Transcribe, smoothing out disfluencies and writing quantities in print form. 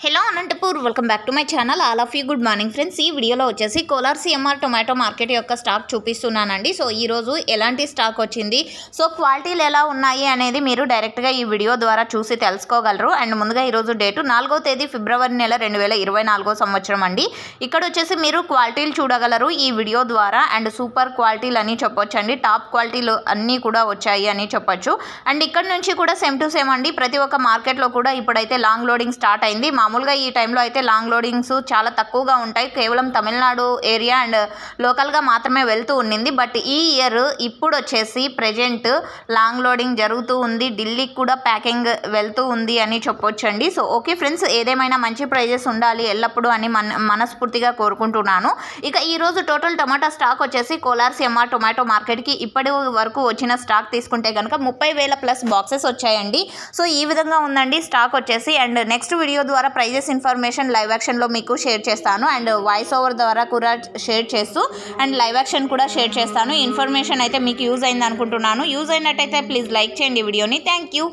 Hello Anantapur welcome back to my channel. All of you good morning friends. ఈ వీడియోలో వచ్చేసి Kolar CMR tomato market యొక్క stock చూపిస్తున్నానండి. So ఈరోజు ఎలాంటి స్టాక్ వచ్చింది, సో క్వాలిటీలు ఎలా ఉన్నాయి అనేది మీరు డైరెక్ట్గా ఈ వీడియో ద్వారా చూసి తెలుసుకోగలరు. అండ్ ముందుగా ఈరోజు డేటు 4వ తేదీ ఫిబ్రవరి నెల 2024 సంవత్సరం అండి. ఇక్కడ వచ్చేసి మీరు క్వాలిటీలు చూడగలరు ఈ వీడియో ద్వారా. అండ్ సూపర్ క్వాలిటీలు అని చెప్పొచ్చు అండి, టాప్ క్వాలిటీలు అన్నీ కూడా వచ్చాయి అని చెప్పొచ్చు. అండ్ ఇక్కడ నుంచి కూడా సేమ్ టు సేమ్ అండి, ప్రతి ఒక్క మార్కెట్లో కూడా ఇప్పుడైతే లాంగ్ లోడింగ్ స్టార్ట్ అయింది. మామూలుగా ఈ టైంలో అయితే లాంగ్ లోడింగ్స్ చాలా తక్కువగా ఉంటాయి, కేవలం తమిళనాడు ఏరియా అండ్ లోకల్గా మాత్రమే వెళ్తూ ఉండింది. బట్ ఈ ఇయర్ ఇప్పుడు వచ్చేసి ప్రజెంట్ లాంగ్ లోడింగ్ జరుగుతూ ఉంది, ఢిల్లీకి కూడా ప్యాకింగ్ వెళ్తూ ఉంది అని చెప్పొచ్చండి. సో ఓకే ఫ్రెండ్స్, ఏదేమైనా మంచి ప్రైజెస్ ఉండాలి ఎల్లప్పుడూ అని మనస్ఫూర్తిగా కోరుకుంటున్నాను. ఇక ఈరోజు టోటల్ టొమాటో స్టాక్ వచ్చేసి కోలార్ సిఎంఆర్ టొమాటో మార్కెట్కి ఇప్పటి వరకు వచ్చిన స్టాక్ తీసుకుంటే కనుక 30,000+ బాక్సెస్ వచ్చాయండి. సో ఈ విధంగా ఉందండి స్టాక్ వచ్చేసి. అండ్ నెక్స్ట్ వీడియో ద్వారా ప్రైజెస్ ఇన్ఫర్మేషన్ లైవ్ యాక్షన్లో మీకు షేర్ చేస్తాను. అండ్ వాయిస్ ఓవర్ ద్వారా కూడా షేర్ చేస్తూ అండ్ లైవ్ యాక్షన్ కూడా షేర్ చేస్తాను. ఇన్ఫర్మేషన్ అయితే మీకు యూజ్ అయింది అనుకుంటున్నాను. యూజ్ అయినట్టయితే ప్లీజ్ లైక్ చేయండి వీడియోని. Thank you.